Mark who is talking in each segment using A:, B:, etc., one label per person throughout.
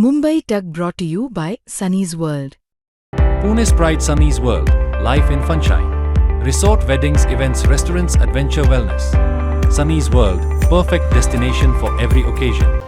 A: Mumbai Tug brought to you by Sunny's World.
B: Pune's Pride Sunny's World, life in Funshine. Resort weddings, events, restaurants, adventure wellness. Sunny's World, perfect destination for every occasion.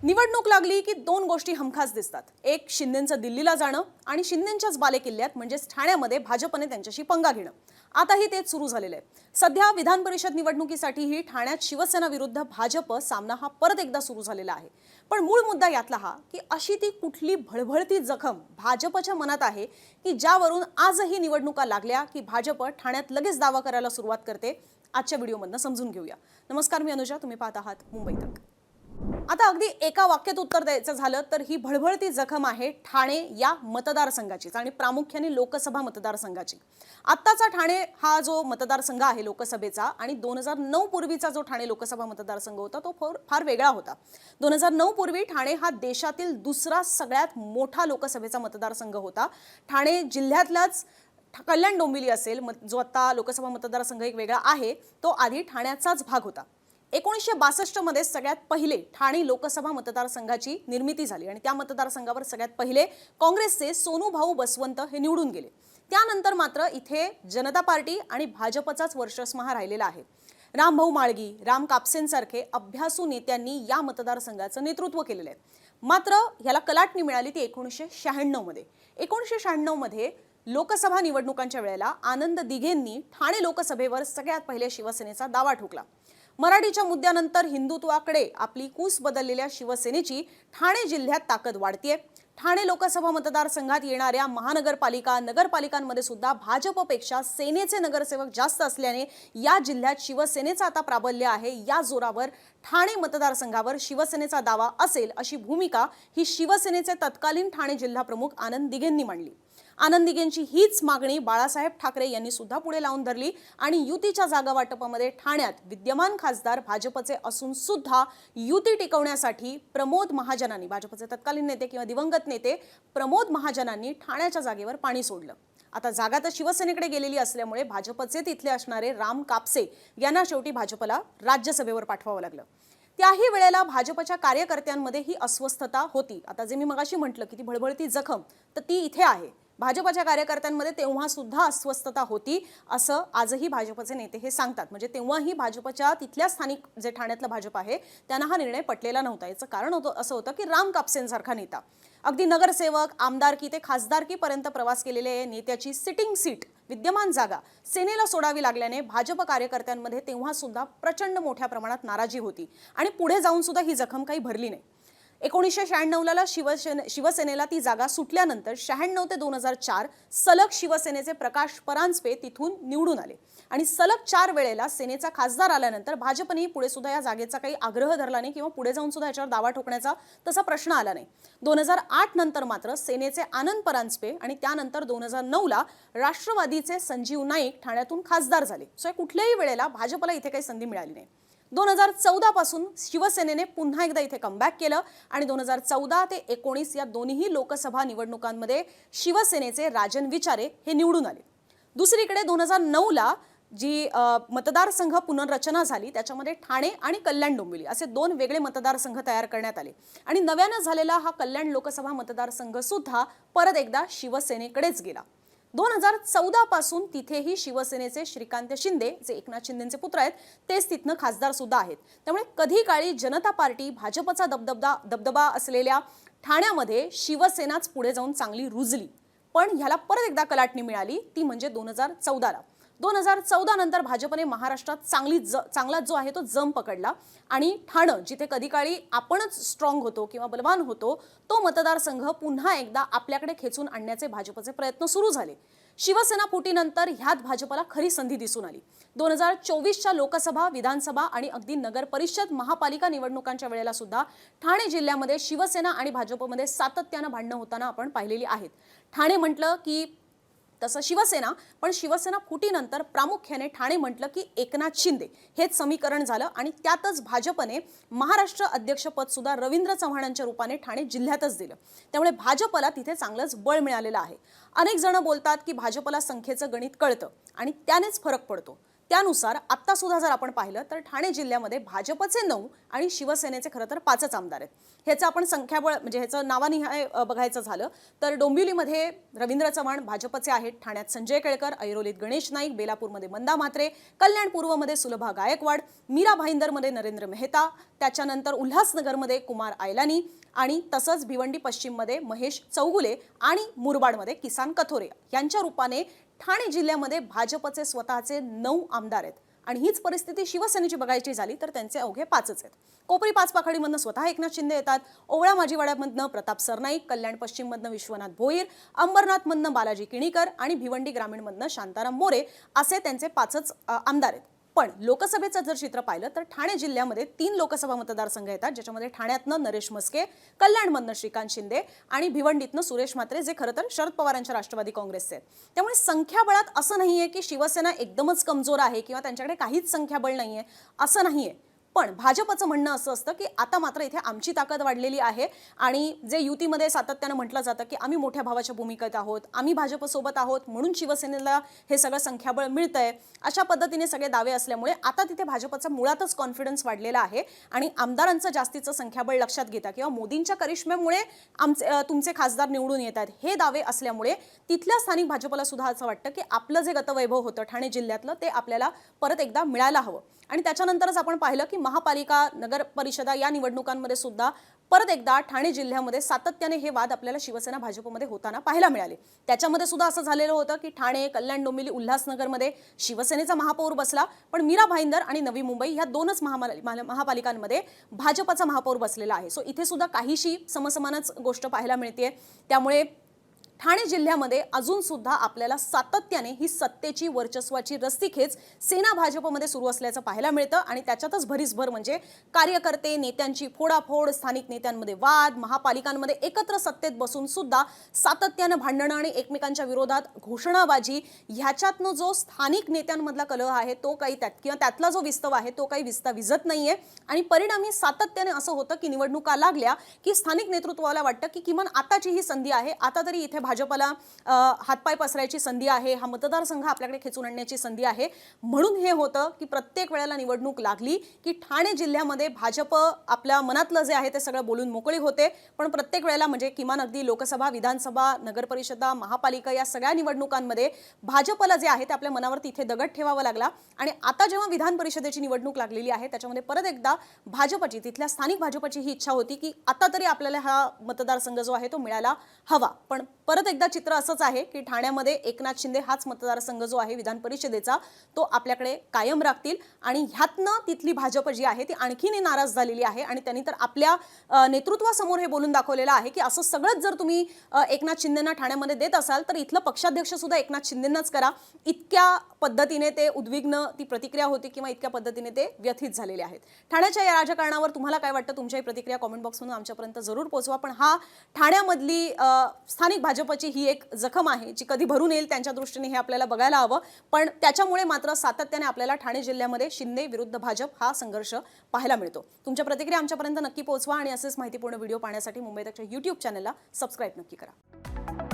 C: निवडणूक लागली की दोन गोष्टी हमखास दिसतात. एक शिंदेंचं दिल्लीला जाणं आणि शिंदेंच्याच बालेकिल्ल्यात म्हणजेच ठाण्यामध्ये भाजपने त्यांच्याशी पंगा घेणं. आताही तेच सुरू झालेलं आहे. सध्या विधान परिषद निवडणुकीसाठीही ठाण्यात शिवसेना विरुद्ध भाजप सामना हा परत एकदा सुरू झालेला आहे. पण मूळ मुद्दा यातला हा की अशी ती कुठली भळभळती जखम भाजपच्या मनात आहे की ज्यावरून आजही निवडणुका लागल्या की भाजप ठाण्यात लगेच दावा करायला सुरुवात करते. आजच्या व्हिडिओमधनं समजून घेऊया. नमस्कार, मी अनुजा, तुम्ही पाहत आहात मुंबई तक. आता अगदी एका वाक्यात उत्तर द्यायचं झालं तर ही भळभळती जखम आहे ठाणे या मतदारसंघाचीच आणि प्रामुख्याने लोकसभा मतदारसंघाची. आत्ताचा ठाणे हा जो मतदारसंघ आहे लोकसभेचा आणि 2009 पूर्वीचा जो ठाणे लोकसभा मतदारसंघ होता तो फार वेगळा होता. 2009 पूर्वी ठाणे हा देशातील दुसरा सगळ्यात मोठा लोकसभेचा मतदारसंघ होता. ठाणे जिल्ह्यातलाच कल्याण डोंबिवली असेल जो आता लोकसभा मतदारसंघ एक वेगळा आहे तो आधी ठाण्याचाच भाग होता. 1962 मध्ये सगळ्यात पहिले ठाणे लोकसभा मतदारसंघाची निर्मिती झाली आणि त्या मतदारसंघावर सगळ्यात पहिले काँग्रेसचे सोनूभाऊ बसवंत हे निवडून गेले. त्यानंतर मात्र इथे जनता पार्टी आणि भाजपचाच वर्चस्व राहिलेला आहे. रामभाऊ माळगी, राम कापसेंसारखे अभ्यासू नेत्यांनी या मतदारसंघाचं नेतृत्व केलेलं आहे. मात्र ह्याला कलाटणी मिळाली ती 1996 मध्ये. 1996 मध्ये लोकसभा निवडणुकांच्या वेळेला आनंद दिघेंनी ठाणे लोकसभेवर सगळ्यात पहिले शिवसेनेचा दावा ठोकला. मराठीच्या मुद्द्यानंतर हिंदुत्वाकडे आपली कूस बदललेल्या शिवसेनेची ठाणे जिल्ह्यात ताकद वाढतीये. ठाणे लोकसभा मतदारसंघात येणाऱ्या महानगरपालिका नगरपालिकांमध्ये सुद्धा भाजपपेक्षा सेनेचे नगरसेवक जास्त असल्याने या जिल्ह्यात शिवसेनेचा आता प्राबल्य आहे. या जोरावर ठाणे मतदारसंघावर शिवसेनेचा दावा असेल अशी भूमिका ही शिवसेनेचे तत्कालीन ठाणे जिल्हा प्रमुख आनंद दिघेंनी मांडली. आनंद दिघेंची हीच मागणी बाळासाहेब ठाकरे यांनी सुद्धा पुढे लावून धरली आणि युतीच्या जागा वाटपामध्ये ठाण्यात विद्यमान खासदार भाजपचे असून सुद्धा युती टिकवण्यासाठी प्रमोद महाजनांनी, भाजपचे तत्कालीन नेते किंवा दिवंगत नेते प्रमोद महाजनांनी ठाण्याच्या जागेवर पाणी सोडलं. आता जागा तर शिवसेनेकडे गेलेली असल्यामुळे भाजपचे तिथले असणारे राम कापसे यांना शेवटी भाजपला राज्यसभेवर पाठवावं लागलं. त्याही वेळेला भाजपच्या कार्यकर्त्यांमध्ये ही अस्वस्थता होती. आता जे मी मगाशी म्हटलं की ती भळभळती जखम तर ती इथे आहे. भाजपच्या कार्यकर्त्यांमध्ये तेव्हा सुद्धा अस्वस्थता होती असं आजही भाजपचे नेते हे सांगतात. म्हणजे तेव्हाही भाजपच्या तिथल्या स्थानिक जे ठाण्यातलं भाजप आहे त्यांना हा निर्णय पटलेला नव्हता. याचं कारण असं होतं की राम कापसेंसारखा नेता अगदी नगरसेवक, आमदारकी ते खासदारकीपर्यंत प्रवास केलेले नेत्याची सिटिंग सीट, विद्यमान जागा सेनेला सोडावी लागल्याने भाजप कार्यकर्त्यांमध्ये तेव्हा सुद्धा प्रचंड मोठ्या प्रमाणात नाराजी होती आणि पुढे जाऊन सुद्धा ही जखम काही भरली नाही. 1996ला शिवसेनेला ती जागा सुटल्यानंतर 96 ते 2004 सलग शिवसेनेचे प्रकाश परांजपे तिथून निवडून आले आणि सलग 4 वेळेला सेनेचा खासदार आल्यानंतर भाजपने पुढे सुद्धा या जागेचा काही आग्रह धरला नाही किंवा पुढे जाऊन सुद्धा याच्यावर दावा ठोकण्याचा तसा प्रश्न आला नाही. 2008 नंतर मात्र सेनेचे आनंद परांजपे आणि त्यानंतर 2009ला राष्ट्रवादीचे संजीव नाईक ठाण्यातून खासदार झाले. सो कुठल्याही वेळेला भाजपला इथे काही संधी मिळाली नाही. 2014 पासून शिवसेनेने पुन्हा एकदा इथे कमबॅक केलं आणि 2014 ते 19 या दोन्ही लोकसभा निवडणुकांमध्ये शिवसेनेचे राजन विचारे हे निवडून आले. दुसरीकडे 2009ला जी मतदारसंघ पुनर्रचना झाली त्याच्यामध्ये ठाणे आणि कल्याण डोंबिवली असे दोन वेगळे मतदारसंघ तयार करण्यात आले आणि नव्यानं झालेला हा कल्याण लोकसभा मतदारसंघ सुद्धा परत एकदा शिवसेनेकडेच गेला. 2014 पासून तिथेही शिवसेनेचे श्रीकांत शिंदे जे एकनाथ शिंदेंचे पुत्र आहेत तेच तिथनं खासदार सुद्धा आहेत. त्यामुळे कधी काळी जनता पार्टी भाजपचा दबदबा असलेल्या ठाण्यामध्ये शिवसेनाच पुढे जाऊन चांगली रुजली. पण ह्याला परत एकदा कलाटणी मिळाली ती म्हणजे 2014ला. 2014 नंतर भाजपने महाराष्ट्रात चांगला जो आहे तो जम पकडला आणि ठाणं जिथे कधी काळी आपणच स्ट्रॉंग होतो किंवा बलवान होतो तो मतदारसंघ पुन्हा एकदा आपल्याकडे खेचून आणण्याचे भाजपचे प्रयत्न सुरू झाले. शिवसेना फुटीनंतर ह्यात भाजपला खरी संधी दिसून आली. 2024च्या लोकसभा, विधानसभा आणि अगदी नगर परिषद, महापालिका निवडणुकांच्या वेळेला सुद्धा ठाणे जिल्ह्यामध्ये शिवसेना आणि भाजपमध्ये सातत्यानं भांडणं होताना आपण पाहिलेली आहेत. ठाणे म्हटलं की तसं शिवसेना, पण शिवसेना फुटीनंतर प्रामुख्याने ठाणे म्हटलं की एकनाथ शिंदे हेच समीकरण झालं आणि त्यातच भाजपने महाराष्ट्र अध्यक्षपद सुद्धा रवींद्र चव्हाणांच्या रूपाने ठाणे जिल्ह्यातच दिलं. त्यामुळे भाजपला तिथे चांगलंच बळ मिळालेलं आहे. अनेक जण बोलतात की भाजपला संख्येचं गणित कळतं आणि त्यानेच फरक पडतो. त्यानुसार आत्ता सुद्धा जर आपण पाहिलं तर ठाणे जिल्ह्यामध्ये भाजपचे 9 आणि शिवसेनेचे खरं तर 5च आमदार आहेत. ह्याचं आपण संख्याबळ म्हणजे ह्याचं नावानिहाय बघायचं झालं तर डोंबिवलीमध्ये रवींद्र चव्हाण भाजपचे आहेत, ठाण्यात संजय केळकर, ऐरोलीत गणेश नाईक, बेलापूरमध्ये मंदा म्हात्रे, कल्याण पूर्वमध्ये सुलभा गायकवाड, मीरा भाईंदरमध्ये नरेंद्र मेहता, त्याच्यानंतर उल्हासनगरमध्ये कुमार आयलानी आणि तसंच भिवंडी पश्चिममध्ये महेश चौगुले आणि मुरबाडमध्ये किसान कथोरे यांच्या रूपाने ठाणे जिल्ह्यामध्ये भाजपचे स्वतःचे 9 आमदार आहेत. आणि हीच परिस्थिती शिवसेनेची बघायची झाली तर त्यांचे अवघे 5च आहेत. कोपरी पाचपाखडीमधनं स्वतः एकनाथ शिंदे येतात, ओवळा माजीवाड्यामधनं प्रताप सरनाईक, कल्याण पश्चिममधनं विश्वनाथ भोईर, अंबरनाथमधनं बालाजी किणीकर आणि भिवंडी ग्रामीणमधनं शांताराम मोरे असे त्यांचे 5च आमदार आहेत. पण लोकसभेचं जर चित्र पाहिलं तर ठाणे जिल्ह्यामध्ये 3 लोकसभा मतदारसंघ येतात, ज्याच्यामध्ये ठाण्यातनं नरेश मस्के, कल्याणमधनं श्रीकांत शिंदे आणि भिवंडीतनं सुरेश म्हात्रे, जे खरं तर शरद पवारांच्या राष्ट्रवादी काँग्रेसचे आहेत. त्यामुळे संख्याबळात असं नाहीये की शिवसेना एकदमच कमजोर आहे किंवा त्यांच्याकडे काहीच संख्याबळ नाहीये, असं नाहीये. पण भाजपचं म्हणणं असं असतं की आता मात्र इथे आमची ताकद वाढलेली आहे आणि जे युतीमध्ये सातत्यानं म्हटलं जातं की आम्ही मोठ्या भावाच्या भूमिकेत आहोत, आम्ही भाजपसोबत आहोत, म्हणून शिवसेनेला हे सगळं संख्याबळ मिळतंय, अशा पद्धतीने सगळे दावे असल्यामुळे आता तिथे भाजपचा मुळातच कॉन्फिडन्स वाढलेला आहे आणि आमदारांचं जास्तीचं संख्याबळ लक्षात घेता किंवा मोदींच्या करिश्म्यामुळे तुमचे खासदार निवडून येतात हे दावे असल्यामुळे तिथल्या स्थानिक भाजपला सुद्धा असं वाटतं की आपलं जे गतवैभव होतं ठाणे जिल्ह्यातलं ते आपल्याला परत एकदा मिळायला हवं. आणि त्याच्यानंतरच आपण पाहिलं की महापालिका, नगर परिषदा या निवडणुकांमध्ये सुद्धा परत एकदा ठाणे जिल्ह्यामध्ये सातत्याने हे वाद आपल्याला शिवसेना भाजपमध्ये होताना पाहायला मिळाले. त्याच्यामध्ये सुद्धा असं झालेलं होतं की ठाणे, कल्याण, डोंबिवली, उल्हासनगरमध्ये शिवसेनेचा महापौर बसला, पण मीरा भाईंदर आणि नवी मुंबई ह्या 2च महापालिकांमध्ये भाजपचा महापौर बसलेला आहे. सो इथे सुद्धा काहीशी समसमानच गोष्ट पाहायला मिळते. त्यामुळे ठाणे जिल्ह्यामध्ये अजून सुद्धा आपल्याला सातत्याने ही सत्तेची, वर्चस्वाची रस्सीखेच सेना भाजपमध्ये सुरू असल्याचं पाहायला मिळतं आणि त्याच्यातच भरीसभर म्हणजे कार्यकर्ते, नेत्यांची फोडाफोड, स्थानिक नेत्यांमध्ये वाद, महापालिकांमध्ये एकत्र सत्तेत बसून सुद्धा सातत्यानं भांडणं आणि एकमेकांच्या विरोधात घोषणाबाजी, ह्याच्यातनं जो स्थानिक नेत्यांमधला कलह आहे तो काही किंवा त्यातला जो विस्तव आहे तो काही विजत नाहीये. आणि परिणामी सातत्याने असं होतं की निवडणुका लागल्या की स्थानिक नेतृत्वाला वाटतं की किमान आताची ही संधी आहे, आता तरी इथे भाजपला हातपाय पसरायची संधी आहे, हा मतदारसंघ आपल्याकडे खेचून आणण्याची संधी आहे. म्हणून हे होतं की प्रत्येक वेळेला निवडणूक लागली की ठाणे जिल्ह्यामध्ये भाजप आपल्या मनातलं जे आहे ते सगळं बोलून मोकळी होते. पण प्रत्येक वेळेला म्हणजे किमान अगदी लोकसभा, विधानसभा, नगरपरिषदा, महापालिका या सगळ्या निवडणुकांमध्ये भाजपला जे आहे ते आपल्या मनावरती इथे दगड ठेवावा लागला. आणि आता जेव्हा विधान परिषदेची निवडणूक लागलेली आहे त्याच्यामध्ये परत एकदा भाजपची, तिथल्या स्थानिक भाजपची ही इच्छा होती की आता तरी आपल्याला हा मतदारसंघ जो आहे तो मिळायला हवा. पण परत एकदा चित्र असंच आहे की ठाण्यामध्ये एकनाथ शिंदे हाच मतदारसंघ जो आहे विधान परिषदेचा तो आपल्याकडे कायम राखतील आणि ह्यातनं तिथली भाजप जी आहे ती आणखीन नाराज झालेली आहे. आणि त्यांनी तर आपल्या नेतृत्वासमोर हे बोलून दाखवलेलं आहे की असं सगळंच जर तुम्ही एकनाथ शिंदेंना ठाण्यामध्ये देत असाल तर इथलं पक्षाध्यक्ष सुद्धा एकनाथ शिंदेंनाच करा. इतक्या पद्धतीने ते उद्विग्न ती प्रतिक्रिया होती किंवा इतक्या पद्धतीने ते व्यथित झालेले आहेत. ठाण्याच्या या राजकारणावर तुम्हाला काय वाटतं? तुमच्याही प्रतिक्रिया कॉमेंट बॉक्समधून आमच्यापर्यंत जरूर पोहोचवा. पण हा ठाण्यामधली स्थानिक भाजपची ही एक जखम आहे जी कधी भरून येईल त्यांच्या दृष्टीने हे आपल्याला बघायला हवं. पण त्याच्यामुळे मात्र सातत्याने आपल्याला ठाणे जिल्ह्यामध्ये शिंदे विरुद्ध भाजप हा संघर्ष पाहायला मिळतो. तुमच्या प्रतिक्रिया आमच्यापर्यंत नक्की पोहोचवा आणि असेच माहितीपूर्ण व्हिडिओ पाहण्यासाठी मुंबई तकच्या YouTube चॅनलला सबस्क्राईब नक्की करा.